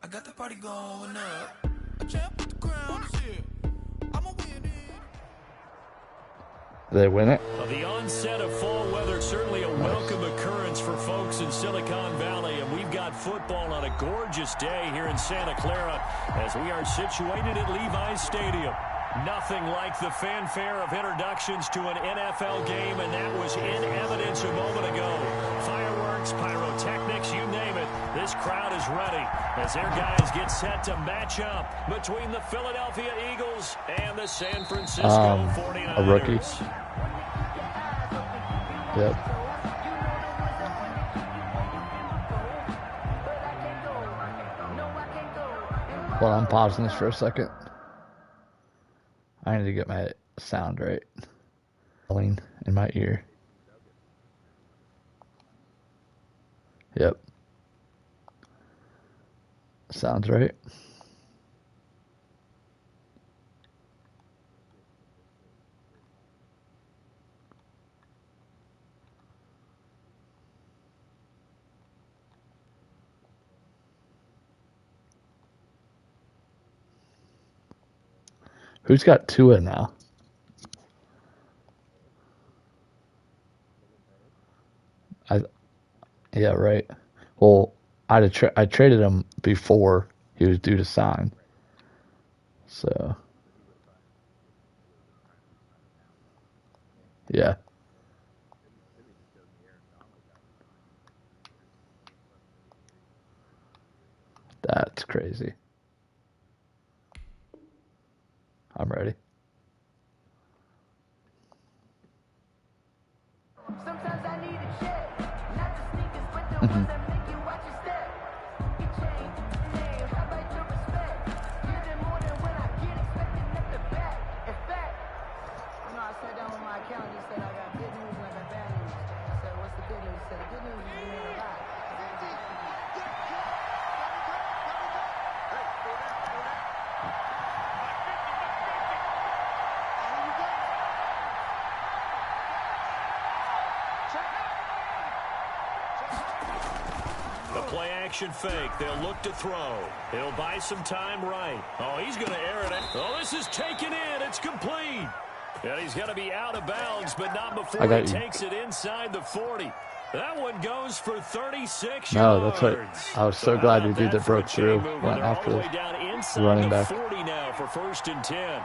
I got the party going up. A champ with the crown is here. I'ma win it. Did they win it? The onset of fall weather, certainly a welcome occurrence for folks in Silicon Valley. And we've got football on a gorgeous day here in Santa Clara as we are situated at Levi's Stadium. Nothing like the fanfare of introductions to an NFL game, and that was in evidence a moment ago. Fireworks, pyrotechnics, you name it. This crowd is ready as their guys get set to match up between the Philadelphia Eagles and the San Francisco 49ers. A rookie. Yep. Well, I'm pausing this for a second. I need to get my sound right. In my ear. Yep. Sounds right. Who's got Tua now? Yeah, right. Well, I traded him before he was due to sign. So, yeah. That's crazy. I'm ready. Sometimes I need a check, not the sneakers, but the ones that make you watch your step. You change the name, how about your respect? Give them more than when I get expecting at the back. In fact, I sat down with my accountant and said I got good news and I got bad news. I said, what's the good news? He said, the good news is you made a lot. Play action fake. They'll look to throw. He'll buy some time right. Oh, he's going to air it. Oh, this is taken in. It's complete. And he's going to be out of bounds, but not before he takes it inside the 40. That one goes for 36 yards. No, that's what I was so glad the dude that broke through went after the running back. 40 now for 1st and 10.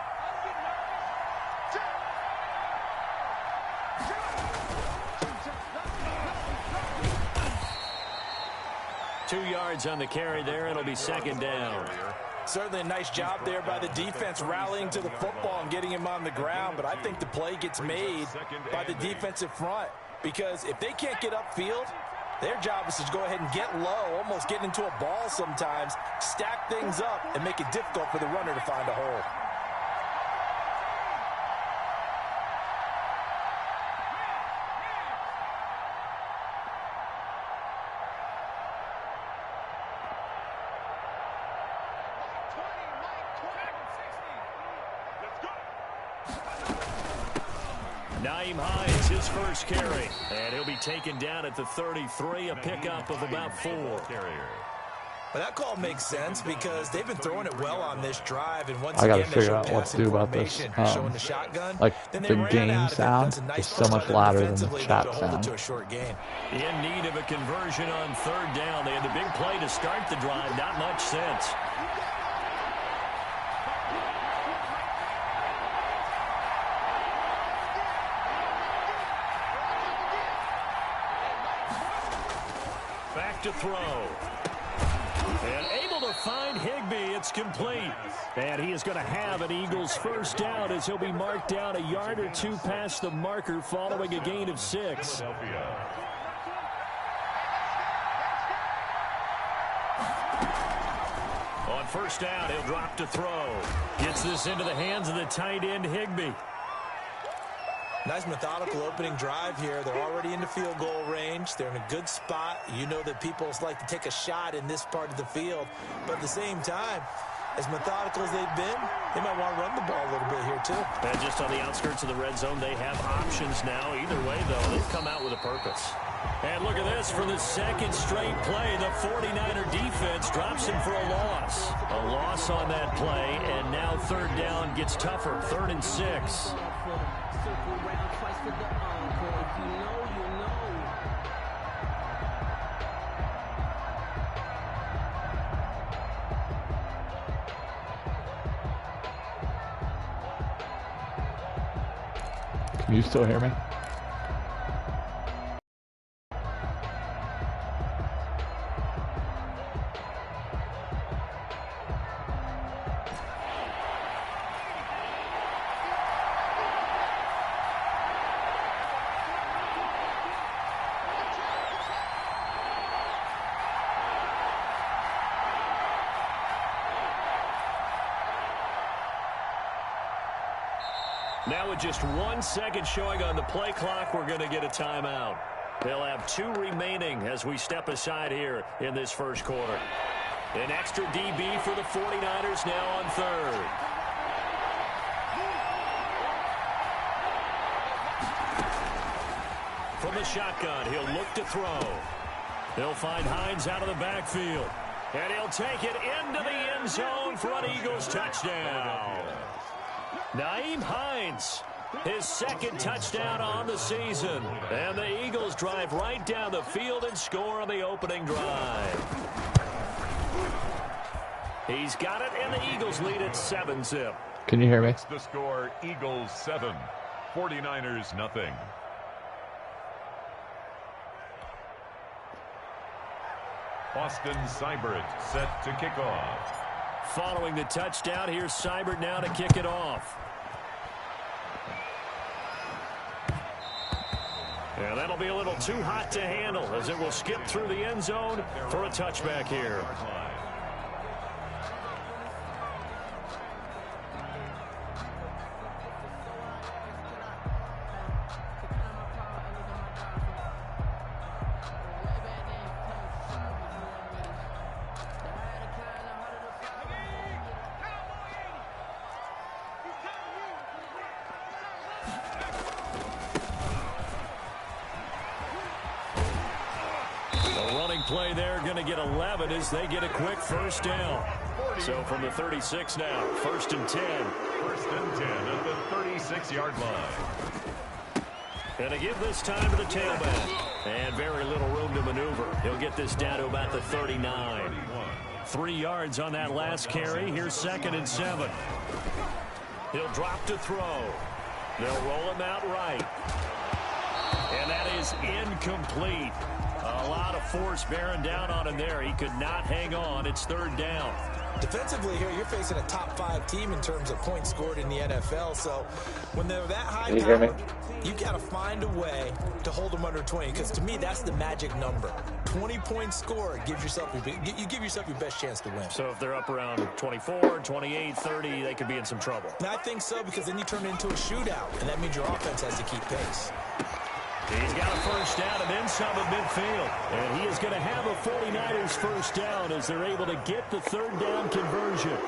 On the carry there, it'll be 2nd down. Certainly a nice job there by the defense rallying to the football and getting him on the ground, but I think the play gets made by the defensive front because if they can't get upfield, their job is to go ahead and get low, almost get into a ball sometimes, stack things up, and make it difficult for the runner to find a hole. Nyheim Hines, his first carry, and he'll be taken down at the 33, a pickup of about 4. Well, that call makes sense because they've been throwing it well on this drive, and once I got to again, figure out what to do about this. showing the shotgun. Like the game sound is so much louder than the chat sound. In need of a conversion on 3rd down. They had the big play to start the drive. Not much sense. To throw. And able to find Higbee. It's complete. And he is going to have an Eagles first down as he'll be marked down a yard or 2 past the marker following a gain of 6. On 1st down, he'll drop to throw. Gets this into the hands of the tight end, Higbee. Nice methodical opening drive here. They're already into field goal range. They're in a good spot. You know that people like to take a shot in this part of the field. But at the same time, as methodical as they've been, they might want to run the ball a little bit here too. And just on the outskirts of the red zone, they have options now. Either way, though, they've come out with a purpose. And look at this, for the second straight play, the 49er defense drops him for a loss. A loss on that play, and now third down gets tougher, 3rd and 6. Can you still hear me? Now with just 1 second showing on the play clock, we're going to get a timeout. They'll have 2 remaining as we step aside here in this first quarter. An extra DB for the 49ers now on 3rd. From the shotgun, he'll look to throw. He'll find Hines out of the backfield. And he'll take it into the end zone for an Eagles touchdown. Nyheim Hines, his 2nd touchdown on the season. And the Eagles drive right down the field and score on the opening drive. He's got it, and the Eagles lead at 7-zip. Can you hear me? The score, Eagles 7, 49ers nothing. Austin Seibert set to kick off. Following the touchdown, here's Seibert now to kick it off. And that'll be a little too hot to handle as it will skip through the end zone for a touchback here. Play there, going to get 11 as they get a quick first down. So from the 36 now, 1st and 10. 1st and 10 at the 36-yard line. And to give this time to the tailback. And very little room to maneuver. He'll get this down to about the 39. 3 yards on that last carry. Here's 2nd and 7. He'll drop to throw. They'll roll him out right. And that is incomplete. A lot of force bearing down on him there. He could not hang on. It's 3rd down. Defensively here, you're facing a top 5 team in terms of points scored in the NFL. So when they're that high powered, you got to find a way to hold them under 20. Because to me, that's the magic number. 20 points scored gives yourself you give yourself your best chance to win. So if they're up around 24, 28, 30, they could be in some trouble. And I think so, because then you turn it into a shootout, and that means your offense has to keep pace. He's got a first down and then some at midfield. And he is going to have a 49ers first down as they're able to get the 3rd down conversion.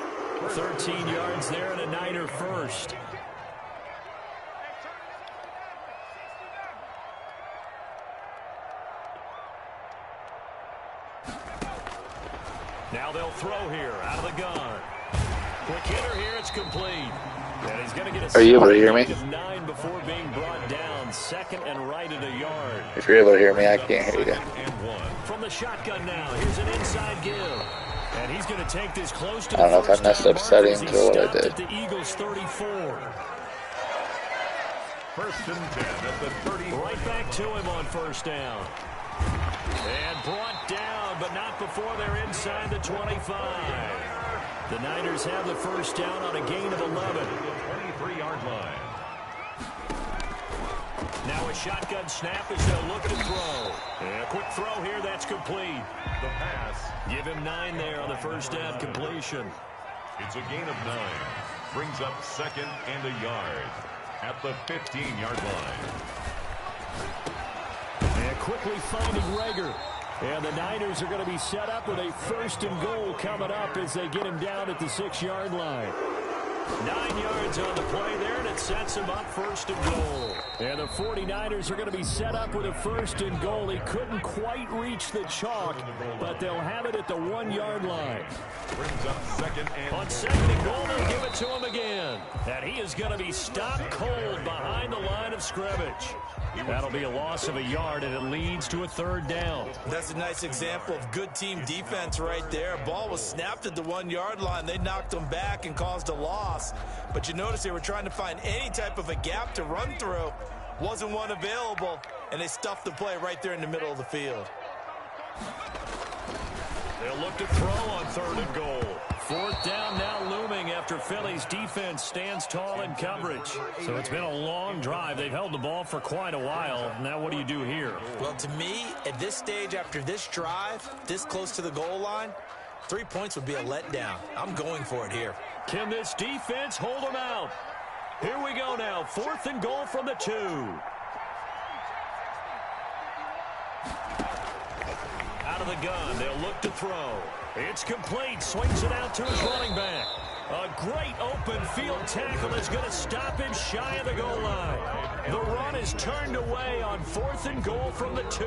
13 yards there and a Niner first. Now they'll throw here out of the gun. Quick hitter here, it's complete. And he's going to get a Are you able to hear me? 9 before being brought down. 2nd and right at a yard. If you're able to hear me, I can't hear you. From the shotgun now, here's an inside give. And he's going to take this close to I don't know the if I messed up settings or what I did. At the Eagles 34. 1st and 10 at the 30. Right back to him on first down. And brought down, but not before they're inside the 25. The Niners have the first down on a gain of 11. 23-yard line. Now a shotgun snap as they'll look to throw. And a quick throw here, that's complete. The pass. Give him 9 there on the first down completion. It's a gain of 9. Brings up 2nd and a yard at the 15-yard line. And quickly finding Reagor. And the Niners are going to be set up with a 1st and goal coming up as they get him down at the 6-yard line. 9 yards on the play there, and it sets him up first and goal. And the 49ers are going to be set up with a first and goal. He couldn't quite reach the chalk, but they'll have it at the 1-yard line. Brings up second and On second and goal, they'll give it to him again. And he is going to be stopped cold behind the line of scrimmage. That'll be a loss of a yard, and it leads to a third down. That's a nice example of good team defense right there. Ball was snapped at the 1-yard line. They knocked him back and caused a loss. But you notice they were trying to find any type of a gap to run through. Wasn't one available, and they stuffed the play right there in the middle of the field. They'll look to throw on third and goal. Fourth down now looming after Philly's defense stands tall in coverage. So it's been a long drive. They've held the ball for quite a while. Now what do you do here? Well, to me, at this stage after this drive, this close to the goal line, 3 points would be a letdown. I'm going for it here. Can this defense hold them out? Here we go now. Fourth and goal from the 2. Out of the gun, they'll look to throw. It's complete. Swings it out to his running back. A great open field tackle is going to stop him shy of the goal line. The run is turned away on fourth and goal from the 2.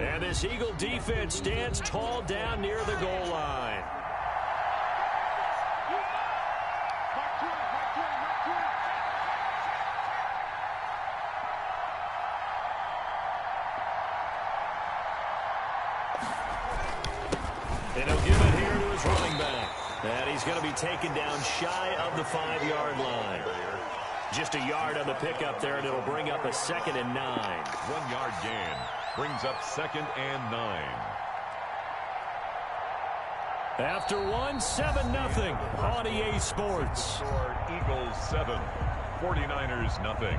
And this Eagle defense stands tall down near the goal line. And he'll give it here to his running back. And he's going to be taken down shy of the 5-yard line. Just a yard on the pickup there, and it'll bring up a 2nd and 9. 1-yard gain. Brings up 2nd and 9. After 1, 7-0 on EA Sports. Score Eagles 7, 49ers nothing.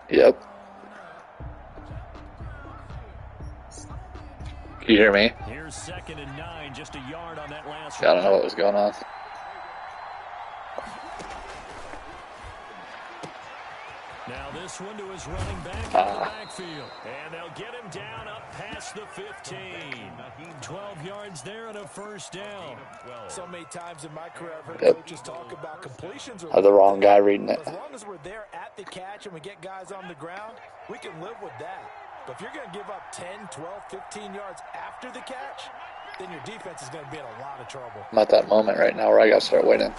Yep. Can you hear me? Here's 2nd and 9, just a yard on that last I don't know what was going on. Now this one to his running back in the backfield. And they'll get him down up past the 15. 12 yards there and a first down. So many times in my career I've heard Yep. coaches talk about completions. I had the wrong guy reading it. As long as we're there at the catch and we get guys on the ground, we can live with that. But if you're going to give up 10, 12, 15 yards after the catch, then your defense is going to be in a lot of trouble. I'm at that moment right now where I got to start waiting.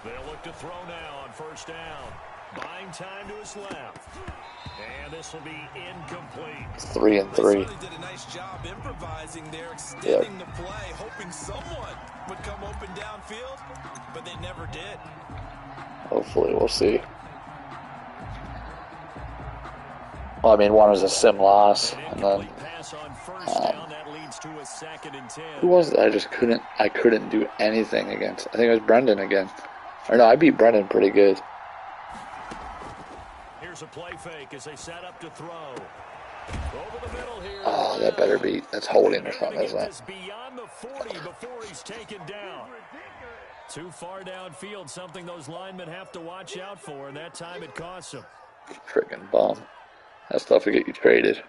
They'll look to throw now on first down. Buying time to his left. And this will be incomplete. 3 and They 3. certainly did a nice job improvising there, extending the play, hoping someone would come open downfield, but they never did. Hopefully, we'll see. Well, I mean, one was a sim loss, An and then incomplete pass on first down. That leads to a 2nd and 10. who was it? I couldn't do anything against. I think it was Brendan again. Or no, I beat Brendan pretty good. Here's a play fake as they set up to throw. Over the middle here. Oh, that better be. That's holding or something, isn't it? Beyond the 40 before he's taken down. Too far downfield, something those linemen have to watch out for, and that time it costs them. Freaking bum. That stuff will get you traded.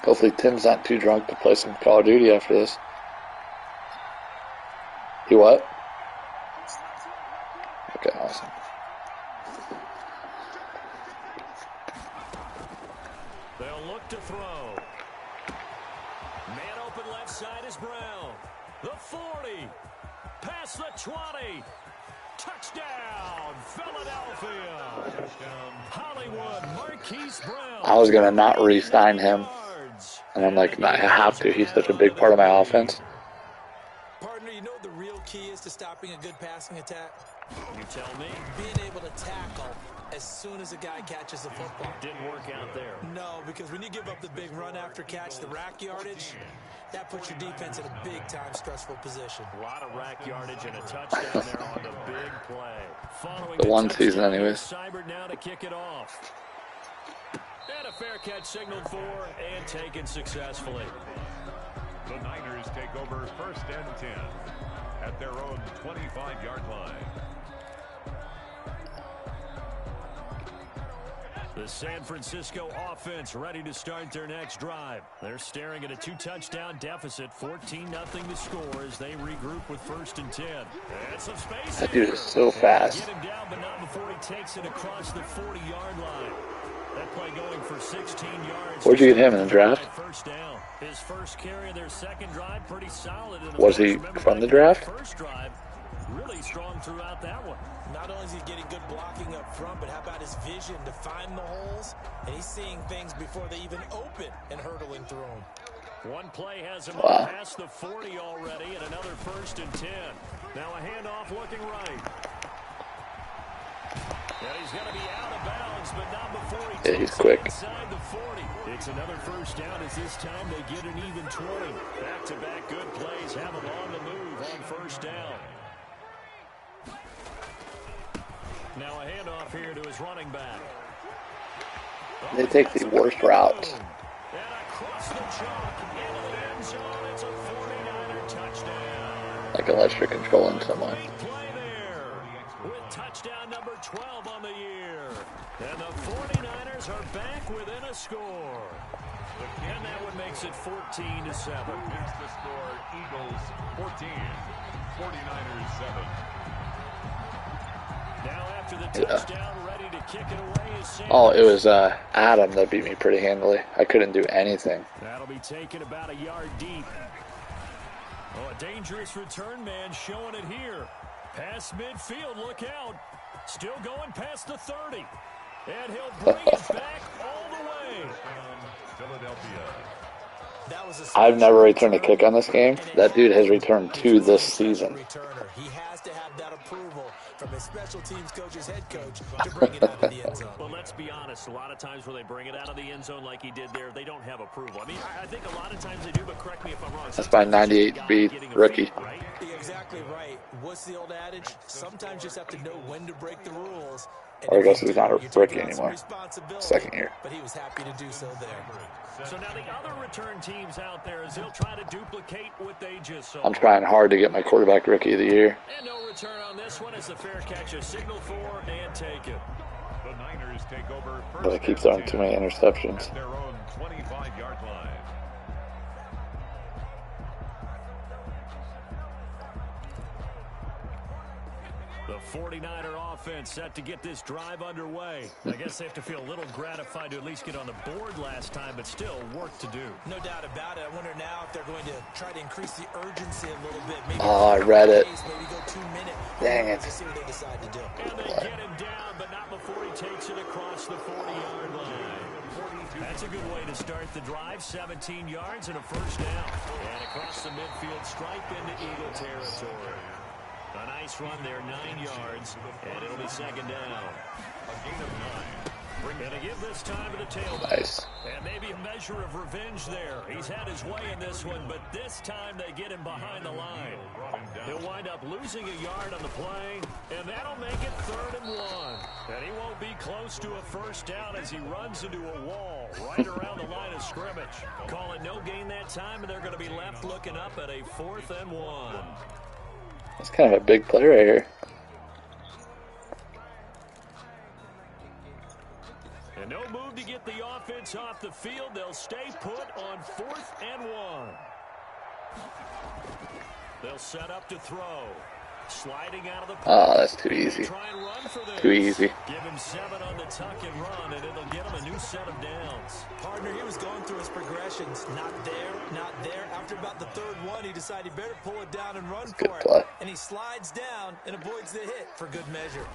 Hopefully Tim's not too drunk to play some Call of Duty after this. He what? Okay, awesome. They'll look to throw. Man open left side is Brown. The 40. Past the 20. Touchdown, Philadelphia. Touchdown, Hollywood, Marquise Brown. I was going to not re-sign him. And I'm like, I have to. He's such a big part of my offense. Partner, you know what the real key is to stopping a good passing attack? You tell me. Being able to tackle as soon as a guy catches the football. Didn't work out there. No, because when you give up the big run after catch, the rack yardage, that puts your defense in a big-time stressful position. A lot of rack yardage and a touchdown there on the big play. following The one touchdown. season anyways. Seibert now to kick it off. And a fair catch signaled for and taken successfully. The Niners take over 1st and 10 at their own 25-yard line. The San Francisco offense ready to start their next drive. They're staring at a 2-touchdown deficit, 14-0 to score as they regroup with 1st and 10. And some space That dude here. is so fast. Get him down, but not before he takes it across the 40-yard line. That play going for 16 yards. Where'd you get him in the draft? First down. His first carry of their second drive, pretty solid. Was he from the draft? First drive, really strong throughout that one. Not only is he getting good blocking up front, but how about his vision to find the holes? And he's seeing things before they even open and hurtling through them. One play has him Wow. past the 40 already, and another 1st and 10. Now a handoff looking right. And he's going to be out of bounds, but not before he Yeah, he's takes quick. it inside the 40. It's another first down as this time they get an even 20. Back-to-back good plays have them on the move on first down. Now a handoff here to his running back. They take the worst routes. And across the chalk into the end zone. It's a 49er touchdown. Like electric controlling someone. Great play there with touchdown number 12 on the year. And the 49ers are back within a score. And that one makes it 14-7. It's the score, Eagles 14, 49ers 7. Now after the touchdown, ready to kick it away is Sanders. Oh, it was Adam that beat me pretty handily. I couldn't do anything. That'll be taken about a yard deep. Oh, a dangerous return man showing it here. Past midfield, look out. Still going past the 30. And he'll bring it back all the way. Philadelphia. That was a I've never returned a kick on this game. That dude has returned 2 this season. returner. He has to have that approval from his special teams coach's head coach to bring it out of the end zone. Well, let's be honest. A lot of times when they bring it out of the end zone like he did there, they don't have approval. I mean, I think a lot of times they do, but correct me if I'm wrong. That's my 98 speed rookie. You're exactly right. What's the old adage? Sometimes you just have to know when to break the rules. Or I guess he's not a You're rookie taking on some anymore. responsibility, Second year. But he was happy to do so there. So now the other return teams out there, as they'll try to duplicate what they just saw. I'm trying hard to get my quarterback rookie of the year. And no return on this one as the fair catch is signaled for and taken. The Niners take over 1st But I keep and throwing 10 too many interceptions. at their own 25-yard line. The 49er offense set to get this drive underway. I guess they have to feel a little gratified to at least get on the board last time, but still work to do. No doubt about it. I wonder now if they're going to try to increase the urgency a little bit. Maybe Oh, I read it. Maybe go 2 minute. Dang it. To see what they decide to do. And they get him down, but not before he takes it across the 40-yard line. That's a good way to start the drive. 17 yards and a first down. And across the midfield stripe into Eagle territory. A nice run there, 9 yards, and it'll be second down. A gain of 9. Going to give this time to the tailback. Nice. And maybe a measure of revenge there. He's had his way in this one, but this time they get him behind the line. He'll wind up losing a yard on the play, and that'll make it 3rd and 1. And he won't be close to a first down as he runs into a wall right around the line of scrimmage. Call it no gain that time, and they're going to be left looking up at a 4th and 1. That's kind of a big play right here. And no move to get the offense off the field. They'll stay put on 4th and 1. They'll set up to throw. Sliding out of the pocket. Oh, that's too easy. Try and run for this. Too easy. Give him 7 on the tuck and run, and it'll get him a new set of downs. Partner, he was going through his progressions. Not there, not there. After about the 3rd one, he decided he better pull it down and run Good for play. it. And he slides down and avoids the hit for good measure.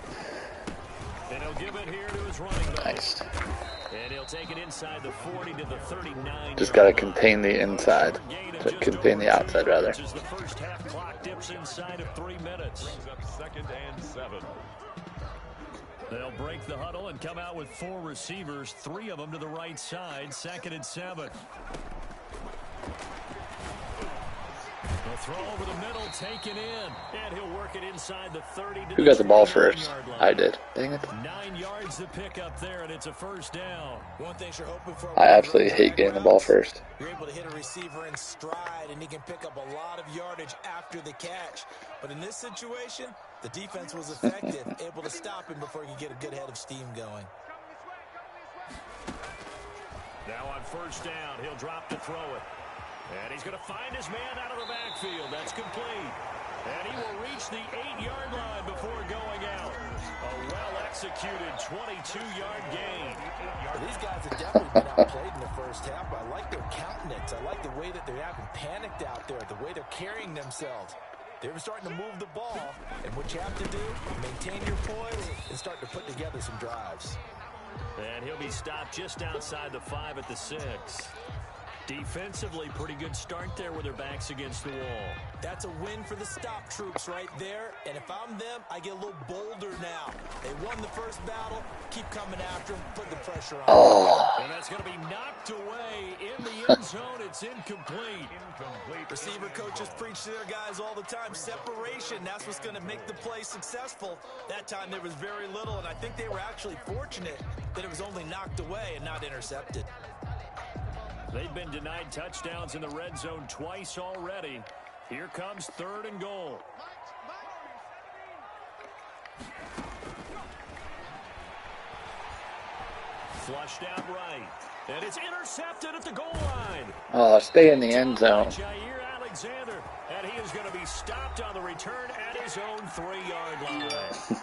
And he'll give it here to his running back. Nice. And he'll take it inside the 40 to the 39. Just got to contain the inside. To contain the outside, rather. As the first half clock dips inside of 3 minutes. Brings up 2nd and 7. They'll break the huddle and come out with 4 receivers, 3 of them to the right side, 2nd and 7. They'll throw over the middle, taken in. And he'll work it inside the 30 to Who got the ball 29 first? yard line. I did. Dang it. 9 yards to pick up there, and it's a first down. One thing you're hoping for. I absolutely hate getting the ball first. You're able to hit a receiver in stride, and he can pick up a lot of yardage after the catch. But in this situation, the defense was effective, able to stop him before he could get a good head of steam going. Now on first down, he'll drop to throw it. And he's going to find his man out of the backfield. That's complete. And he will reach the 8-yard line before going out. A well-executed 22-yard gain. Well, these guys have definitely been outplayed in the first half, but I like their countenance. I like the way that they haven't panicked out there, the way they're carrying themselves. They're starting to move the ball, and what you have to do, maintain your poise and start to put together some drives. And he'll be stopped just outside the 5 at the 6. Defensively, pretty good start there with their backs against the wall. That's a win for the stop troops right there. And if I'm them, I get a little bolder now. They won the first battle. Keep coming after them. Put the pressure on. Oh. And that's going to be knocked away in the end zone. It's incomplete. Receiver coaches preach to their guys all the time. Separation, that's what's going to make the play successful. That time there was very little, and I think they were actually fortunate that it was only knocked away and not intercepted. They've been denied touchdowns in the red zone twice already. Here comes 3rd and goal. Flushed out right. And it's intercepted at the goal line. Oh, stay in the end zone. Jair Alexander. And he is going to be stopped on the return at his own 3-yard line.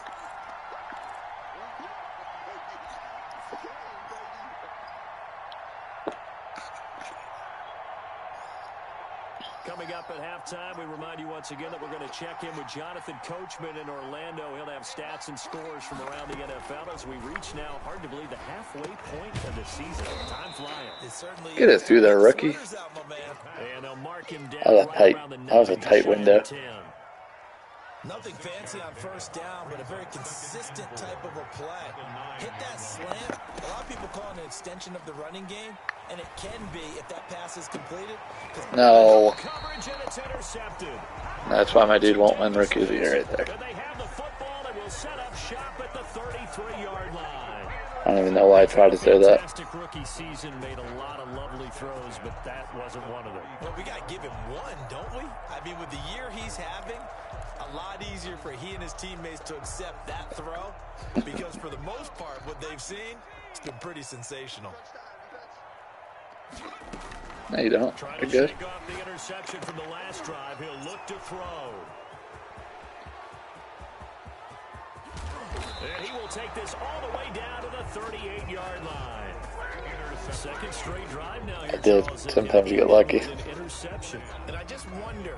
Coming up at halftime, we remind you once again that we're going to check in with Jonathan Coachman in Orlando. He'll have stats and scores from around the NFL as we reach now, hard to believe, the halfway point of the season. Time flying. Get it through there, rookie. And they'll mark him down That was a tight window. Nothing fancy on first down, but a very consistent type of a play. Hit that slant. A lot of people call it an extension of the running game, and it can be if that pass is completed. No. Coverage, and it's intercepted. That's why my dude won't win Rookie of the Year right there. And they have the football and will set up shop at the 33-yard line. I don't even know why I tried to say that. Fantastic rookie season, made a lot of lovely throws, but that wasn't one of them. Well, we got to give him one, don't we? I mean, with the year he's having, a lot easier for he and his teammates to accept that throw because for the most part, what they've seen, it's been pretty sensational. No, you don't. Trying You're to good. shake off the interception from the last drive. He'll look to throw. And he will take this all the way down to the 38-yard line. Second straight drive now. I did. Sometimes you get lucky. Interception. And I just wonder,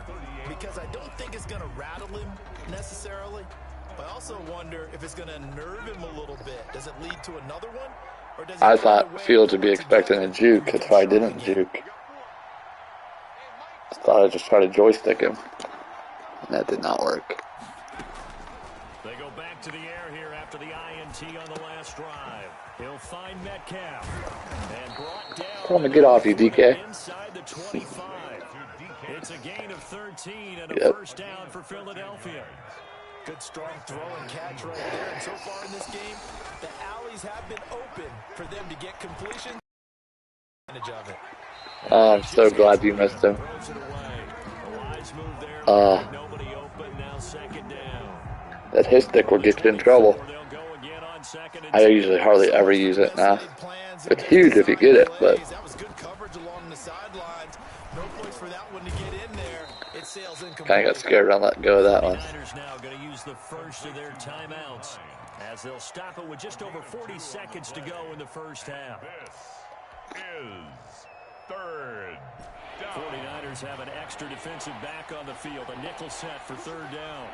because I don't think it's going to rattle him necessarily, but I also wonder if it's going to nerve him a little bit. Does it lead to another one? Or does I thought Fields would be expecting a juke. That's why I didn't juke. I thought I'd just try to joystick him. And that did not work. They go back to the air here after the INT on the last drive. He'll find Metcalf. And brought down. Tell him to get off you, DK. Inside the 25. It's a gain of 13 and a first down for Philadelphia. Good strong throw and catch right there. And so far in this game, the alleys have been open for them to get completion. Advantage of it. Oh, I'm so glad you missed him. Throws it away. A wise move there. Nobody open. Now second down. That hit stick will get you in trouble. They'll go again on second and I usually hardly ever use it now. It's huge if you get it, but That was good coverage along the sidelines. No place for that one to get in there. It sails incomplete. kind of got scared around letting go of that one. 49ers now going to use the first of their timeouts as they'll stop it with just over 40 seconds to go in the first half. This is third down. 49ers have an extra defensive back on the field. A nickel set for third down.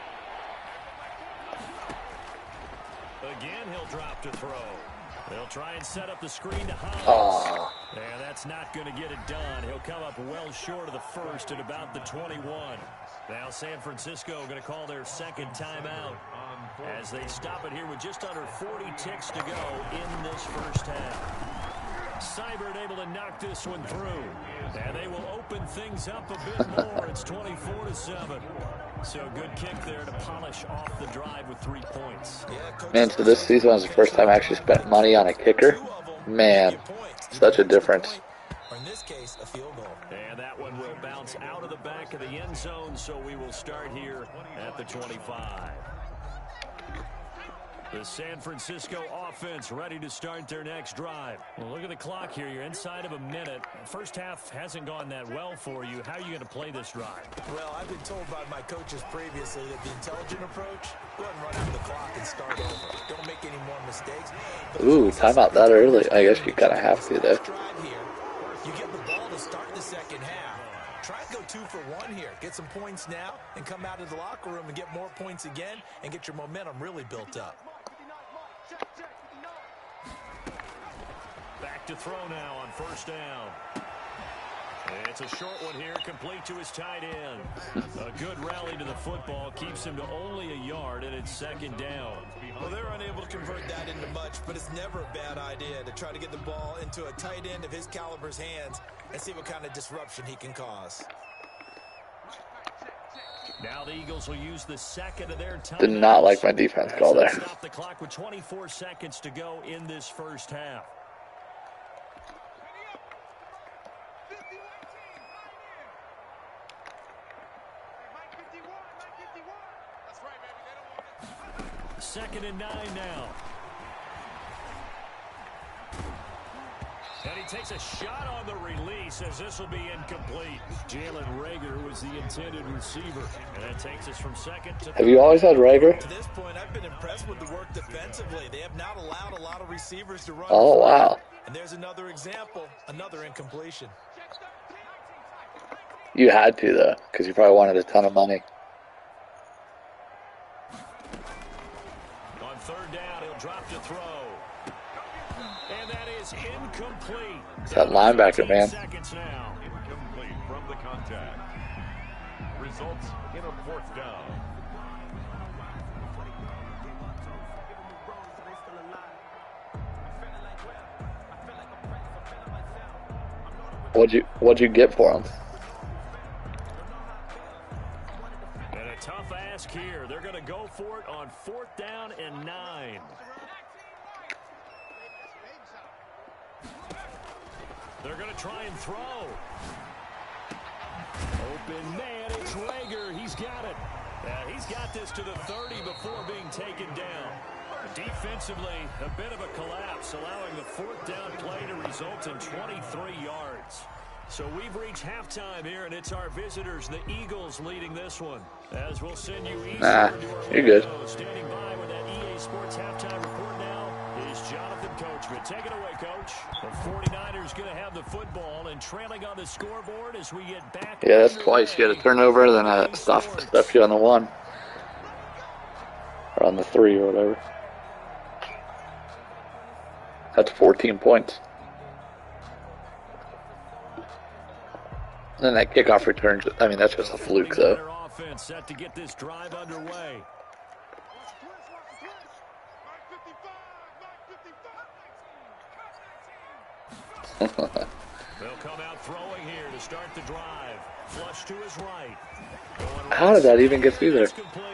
Again, he'll drop to throw. They'll try and set up the screen to Hobbs. Oh, And that's not going to get it done. He'll come up well short of the first at about the 21. Now San Francisco going to call their second timeout as they stop it here with just under 40 ticks to go in this first half. Seibert able to knock this one through. And they will open things up a bit more. It's 24-7. So good kick there to polish off the drive with 3 points. Man, so this season was the first time I actually spent money on a kicker. Man, such a difference. Or in this case, a field goal. And that one will bounce out of the back of the end zone, so we will start here at the 25. The San Francisco offense ready to start their next drive. Well, look at the clock here. You're inside of a minute. First half hasn't gone that well for you. How are you going to play this drive? Well, I've been told by my coaches previously that the intelligent approach, go ahead and run out the clock and start over. Don't make any more mistakes. Ooh, timeout that early. I guess you kind of have to, though. You get the ball to start the second half. Try and go 2 for 1 here. Get some points now and come out of the locker room and get more points again and get your momentum really built up. Back to throw now on first down. It's a short one here, complete to his tight end. A good rally to the football keeps him to only a yard, and it's second down. Well, they're unable to convert that into much, but it's never a bad idea to try to get the ball into a tight end of his caliber's hands and see what kind of disruption he can cause. Now the Eagles will use the second of their time. Did not like my defense call there. Stop the clock with 24 seconds to go in this first half. Second and 9 now. And he takes a shot on the release as this will be incomplete. Jalen Reagor was the intended receiver. And that takes us from second to... Have you always had Reagor? To this point, I've been impressed with the work defensively. They have not allowed a lot of receivers to run. Oh, wow. And there's another example, another incompletion. You had to, though, because you probably wanted a ton of money. On third down, he'll drop to throw. And that is incomplete. It's that linebacker, man. Seconds now. Incomplete from the contact. Results in a 4th down. What'd you get for him? And a tough ask here. They're going to go for it on 4th down and 9. They're going to try and throw. Open man, it's Reagor. He's got it. He's got this to the 30 before being taken down. Defensively, a bit of a collapse, allowing the 4th down play to result in 23 yards. So we've reached halftime here, and it's our visitors, the Eagles, leading this one. As we'll send you east. You're good. Standing by with that EA Sports halftime report now is Jonathan Coachman. Take it away, Coach. The 49ers going to have the football and trailing on the scoreboard as we get back. Yeah, that's twice. You had a turnover, then a stuff you on the 1. Or on the 3 or whatever. That's 14 points. And then that kickoff return, I mean, that's just a fluke, though. Their offense set to get this drive underway. They'll come out throwing here to start the drive. Flush to his right. How did that even get through there?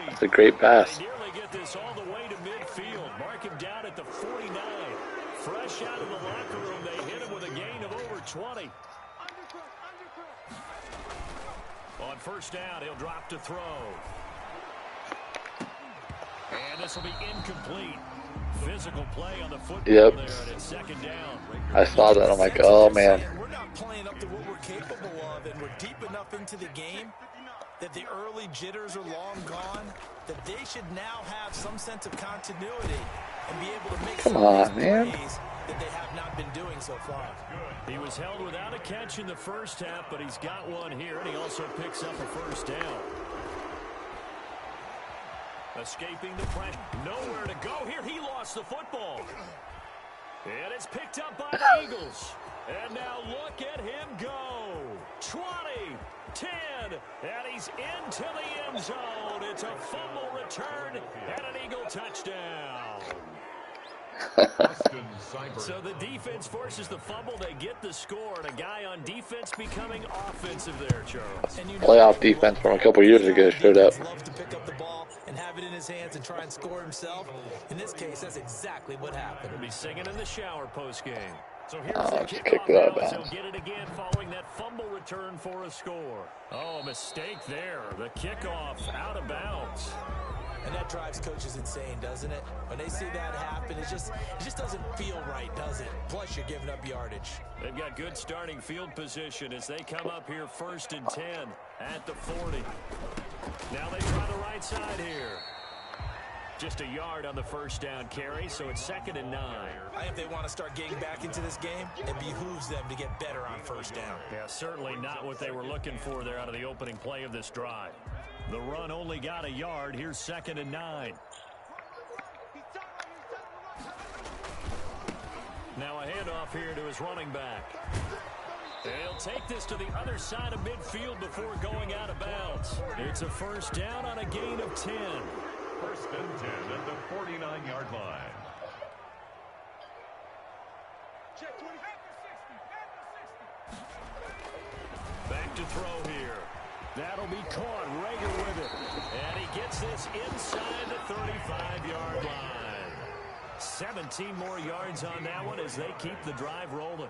That's a great pass. They nearly get this all the way to midfield. Mark him down at the 49. Fresh out of the locker room, they hit him with a gain of over 20. On first down, he'll drop to throw. And this will be incomplete. Physical play on the football there, and it's second down. I saw that. I'm like, oh, man. We're not playing up to what we're capable of, and we're deep enough into the game that the early jitters are long gone, that they should now have some sense of continuity and be able to make some plays that they have not been doing so far. He was held without a catch in the first half, but he's got one here, and he also picks up a first down. Escaping the pressure. Nowhere to go here. He lost the football. And it's picked up by the Eagles. And now look at him go. 20, 10, and he's into the end zone. It's a fumble return and an Eagle touchdown. Austin Seibert. So the defense forces the fumble. They get the score, and a guy on defense becoming offensive there, Charles. And Playoff defense from a couple years ago showed up. Loves to pick up the ball and have it in his hands and try and score himself. In this case, that's exactly what happened. He'll be singing in the shower post-game. So here's Oh, the just kickoff kicked it out of now as bounds. he'll get it again following that fumble return for a score. Oh, mistake there. The kickoff out of bounds. And that drives coaches insane, doesn't it? When they see that happen, it just doesn't feel right, does it? Plus, you're giving up yardage. They've got good starting field position as they come up here 1st and 10 at the 40. Now they try the right side here. Just a yard on the first down carry, so it's 2nd and 9. I think if they want to start getting back into this game, it behooves them to get better on first down. Yeah, certainly not what they were looking for there out of the opening play of this drive. The run only got a yard. Here's 2nd and 9. Now a handoff here to his running back. They'll take this to the other side of midfield before going out of bounds. It's a first down on a gain of 10. 1st and 10 at the 49-yard line. Back to throw here. That'll be caught. Rager with it. And he gets this inside the 35-yard line. 17 more yards on that one as they keep the drive rolling.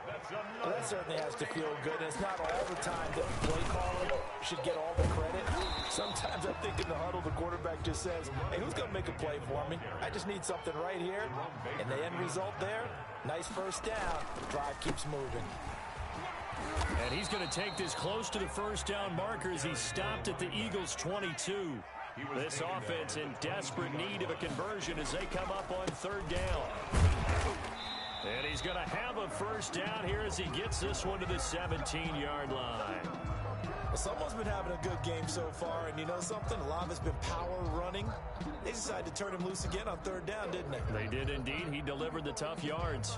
Well, that certainly has to feel good. And it's not all the time that the play caller should get all the credit. Sometimes I think in the huddle, the quarterback just says, hey, who's going to make a play for me? I just need something right here. And the end result there, nice first down. Drive keeps moving. And he's going to take this close to the first down marker as he stopped at the Eagles' 22. This offense in desperate need of a conversion as they come up on 3rd down. And he's going to have a first down here as he gets this one to the 17-yard line. Well, someone's been having a good game so far, and you know something? A lot of it's been power running. They decided to turn him loose again on 3rd down, didn't they? They did indeed. He delivered the tough yards.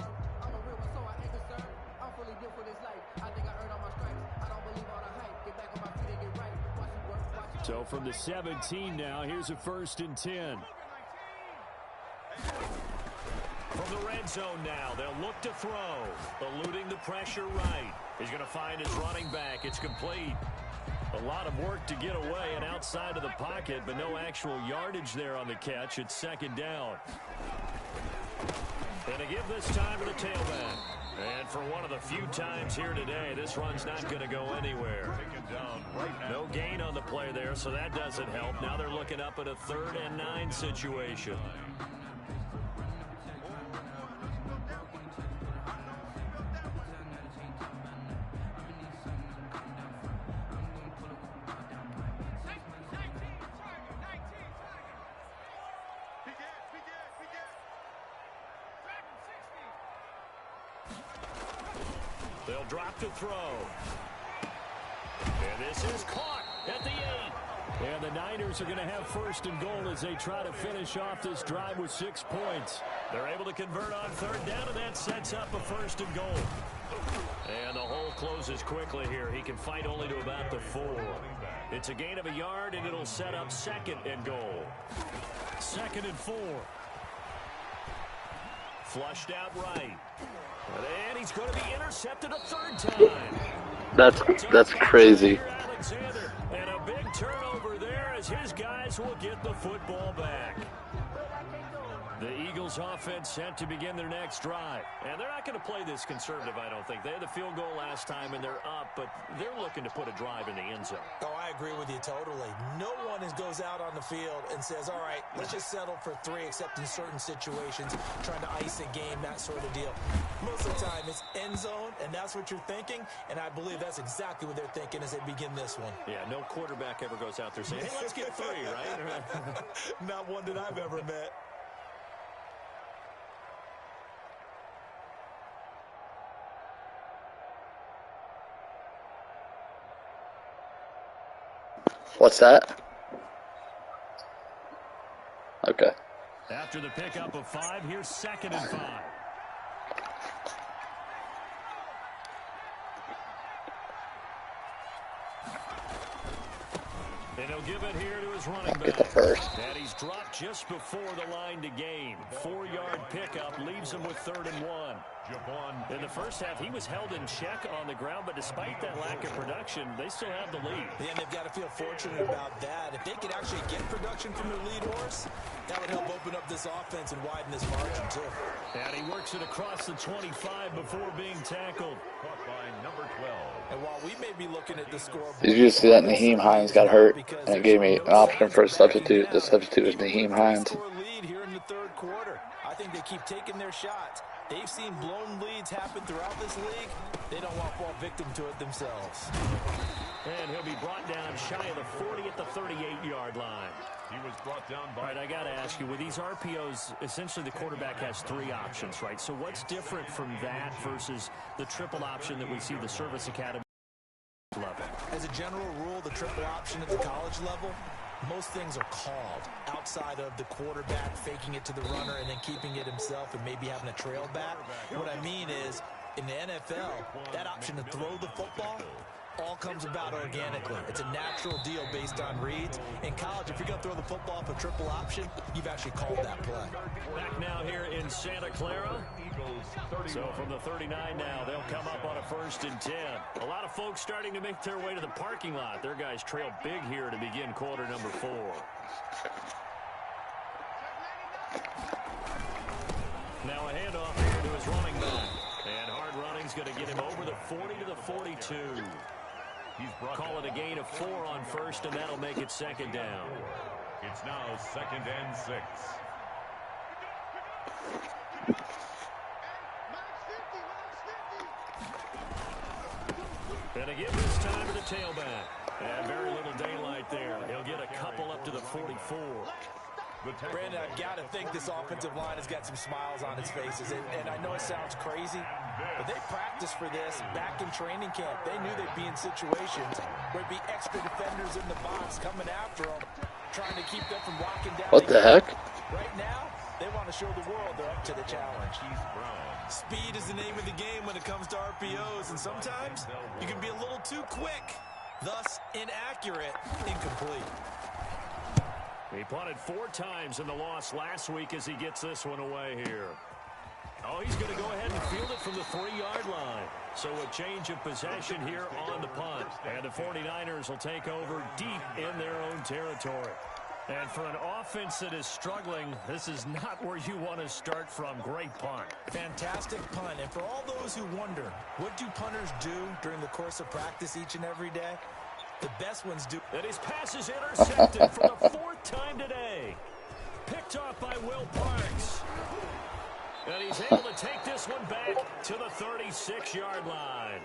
So from the 17 now, here's a 1st and 10. From the red zone now, they'll look to throw. Eluding the pressure right. He's going to find his running back. It's complete. A lot of work to get away and outside of the pocket, but no actual yardage there on the catch. It's 2nd down. And to give this time to the tailback. And for one of the few times here today, this run's not going to go anywhere. No gain on the play there, so that doesn't help. Now they're looking up at a 3rd and 9 situation. They'll drop to throw. And this is caught at the 8. And the Niners are going to have 1st and goal as they try to finish off this drive with 6 points. They're able to convert on 3rd down, and that sets up a 1st and goal. And the hole closes quickly here. He can fight only to about the 4. It's a gain of a yard, and it'll set up 2nd and goal. 2nd and 4. Flushed out right. And he's going to be intercepted a 3rd time. That's crazy. Alexander, and a big turnover there as his guys will get the football back. The Eagles offense set to begin their next drive. And they're not going to play this conservative, I don't think. They had the field goal last time, and they're up, but they're looking to put a drive in the end zone. Oh, I agree with you totally. No one goes out on the field and says, all right, let's just settle for 3, except in certain situations, trying to ice a game, that sort of deal. Most of the time, it's end zone, and that's what you're thinking, and I believe that's exactly what they're thinking as they begin this one. Yeah, no quarterback ever goes out there saying, hey, let's get 3, right? Not one that I've ever met. What's that? Okay. After the pickup of 5, here's 2nd and 5. And he'll give it here to his running Get the back. first. And he's dropped just before the line to gain. 4-yard pickup leaves him with 3rd and 1. In the first half, he was held in check on the ground, but despite that lack of production, they still have the lead. Yeah, and they've got to feel fortunate about that. If they could actually get production from their lead horse, that would help open up this offense and widen this margin, too. And he works it across the 25 before being tackled. Caught by number 12. And while we may be looking at the scoreboard, Did you see that Naheem Hines got hurt and it gave me an option for a substitute? The substitute was Naheem Hines. Lead here in the 3rd quarter. I think they keep taking their shots. They've seen blown leads happen throughout this league. They don't want to fall victim to it themselves. And he'll be brought down shy of the 40 at the 38-yard line. He was brought down All by... right, I got to ask you, with these RPOs, essentially the quarterback has 3 options, right? So what's different from that versus the triple option that we see the Service Academy level? As a general rule, the triple option at the college level, most things are called outside of the quarterback faking it to the runner and then keeping it himself and maybe having a trail back. What I mean is, in the NFL, that option to throw the football all comes about organically. It's a natural deal based on reads. In college, if you're going to throw the football off a triple option, you've actually called that play. Back now here in Santa Clara. So from the 39 now, they'll come up on a 1st and 10. A lot of folks starting to make their way to the parking lot. Their guys trail big here to begin quarter number 4. Now a handoff here to his running back. And hard running's going to get him over the 40 to the 42. Call it a gain of 4 on 1st, and that'll make it 2nd down. It's now 2nd and 6. And a give this time to the tailback. And very little daylight there. He'll get a couple up to the 44. Brandon, I've got to think this offensive line has got some smiles on its faces. And I know it sounds crazy, but they practiced for this back in training camp. They knew they'd be in situations where there'd be extra defenders in the box coming after them, trying to keep them from locking down. What the heck? Right now, they want to show the world they're up to the challenge. Speed is the name of the game when it comes to RPOs, and sometimes you can be a little too quick, thus inaccurate, incomplete. He punted 4 times in the loss last week as he gets this one away here. Oh, he's going to go ahead and field it from the 3-yard line. So a change of possession here on the punt. And the 49ers will take over deep in their own territory. And for an offense that is struggling, this is not where you want to start from. Great punt. Fantastic punt. And for all those who wonder, what do punters do during the course of practice each and every day? The best ones do. And his pass is intercepted for the 4th time today. Picked off by Will Parks. And he's able to take this one back to the 36-yard line.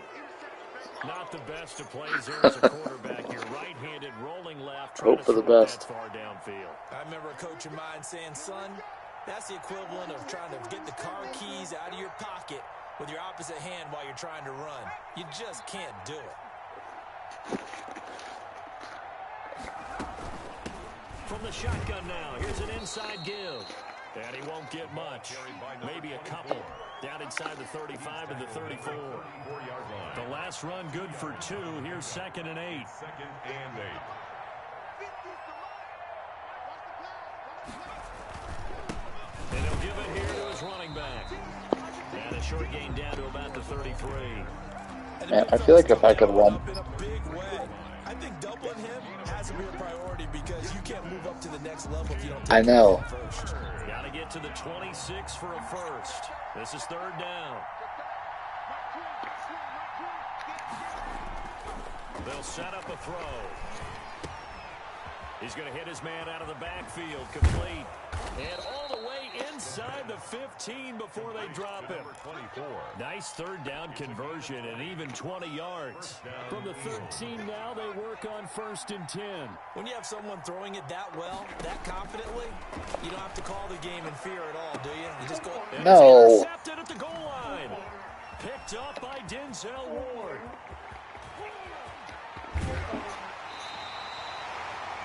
Not the best of plays there as a quarterback. You're right-handed, rolling left, trying Hope to for the throw it best. that far downfield. I remember a coach of mine saying, son, that's the equivalent of trying to get the car keys out of your pocket with your opposite hand while you're trying to run. You just can't do it. From the shotgun now, here's an inside give. And he won't get much. Maybe a couple. Down inside the 35 and the 34. The last run good for 2. Here's 2nd and 8. 2nd and 8. And he'll give it here to his running back. And a short gain down to about the 33. Man, I feel like if I could run. In a big way. I think doubling him has to be a priority because you can't move up to the next level if you don't take I know. it first. Got to get to the 26 for a first. This is 3rd down. They'll set up a throw. He's going to hit his man out of the backfield, complete. And all the way inside the 15 before they drop him. Nice 3rd down conversion and even 20 yards. From the 13 now, they work on 1st and 10. When you have someone throwing it that well, that confidently, you don't have to call the game in fear at all, do you? You just go. And No. it's intercepted at the goal line. Picked up by Denzel Ward.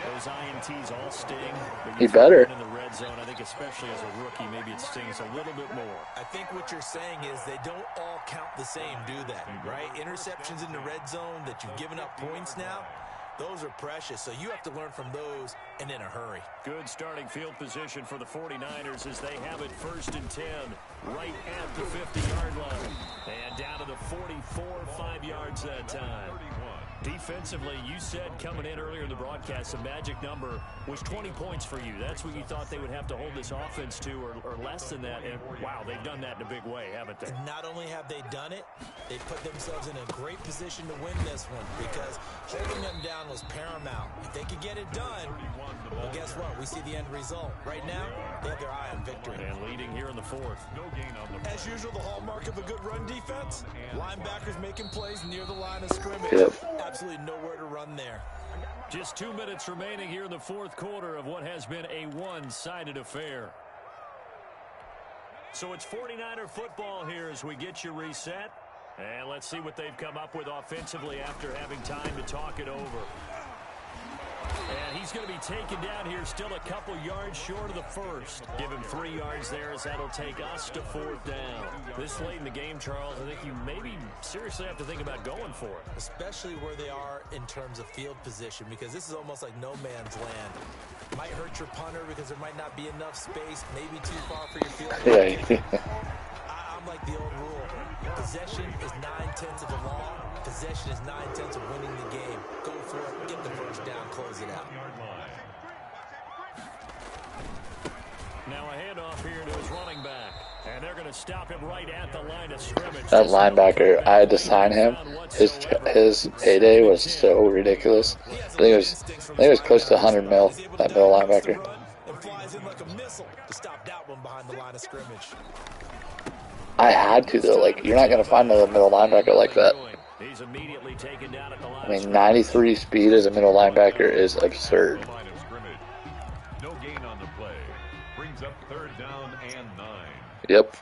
Those INTs all sting. But He you better. In the red zone, I think especially as a rookie, maybe it stings a little bit more. I think what you're saying is they don't all count the same, do they? Right? Interceptions in the red zone that you've given up points now, Those are precious, so you have to learn from those and in a hurry. Good starting field position for the 49ers as they have it 1st and 10, right at the 50-yard line. And down to the 44, 5 yards that time. Defensively, you said coming in earlier in the broadcast, the magic number was 20 points for you. That's what you thought they would have to hold this offense to, or less than that. And, wow, they've done that in a big way, haven't they? And not only have they done it, they put themselves in a great position to win this one because holding them down was paramount. If they could get it done, well, guess what? We see the end result. Right now, they have their eye on victory. And leading here in the 4th. As usual, the hallmark of a good run defense, linebackers making plays near the line of scrimmage. Yep. Absolutely nowhere to run there. Just 2 minutes remaining here in the 4th quarter of what has been a one-sided affair. So it's 49er football here as we get you reset. And let's see what they've come up with offensively after having time to talk it over. And he's going to be taken down here still a couple yards short of the first. Give him 3 yards there as that'll take us to 4th down. This late in the game, Charles, I think you maybe seriously have to think about going for it. Especially where they are in terms of field position because this is almost like no man's land. Might hurt your punter because there might not be enough space, maybe too far for your field. Yeah. I'm like the old rule. Possession is 9/10 of the law. Possession is 9/10 of winning the game. Go for it. Get the first down. Close it out. Now a handoff here to his running back. And they're going to stop him right at the line of scrimmage. That linebacker, I had to sign him. His payday was so ridiculous. I think it was close to 100 mil, that middle linebacker. And flies in like a missile to stop that one behind the line of scrimmage. I had to, though. Like, you're not going to find another middle linebacker like that. He's immediately taken down at the line. I mean, 93 speed as a middle linebacker is absurd. No gain on the play. Brings up 3rd down and 9. Yep.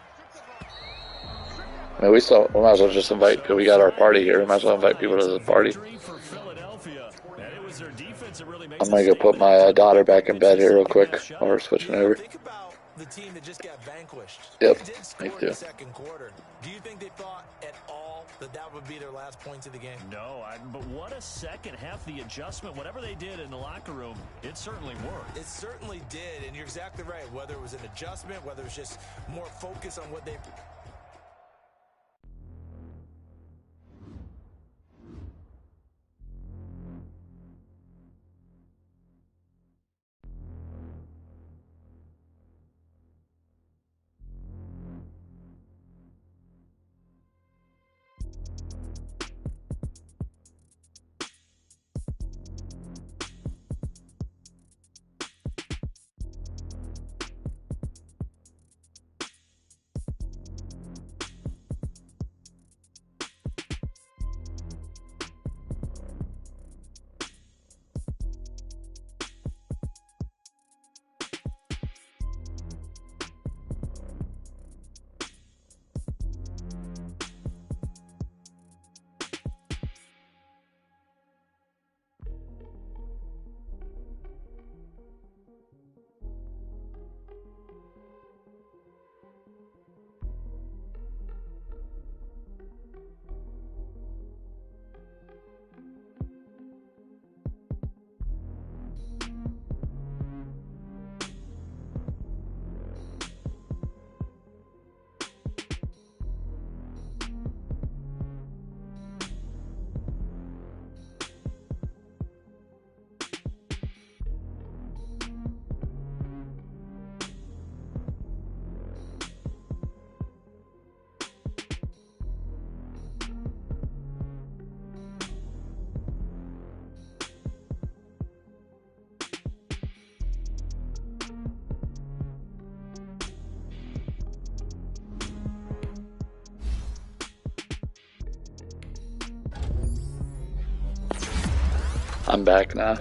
I mean, we might as well just invite, because we got our party here, we might as well invite people to the party. I'm going to go put my daughter back in bed here real quick while we're switching over. Think about the team that just got vanquished. Yep, They did score me in too. the second quarter. Do you think they thought at all that that would be their last points of the game? No, but what a second half, the adjustment, whatever they did in the locker room, it certainly worked. It certainly did, and you're exactly right. Whether it was an adjustment, whether it was just more focus on what they... I'm back now.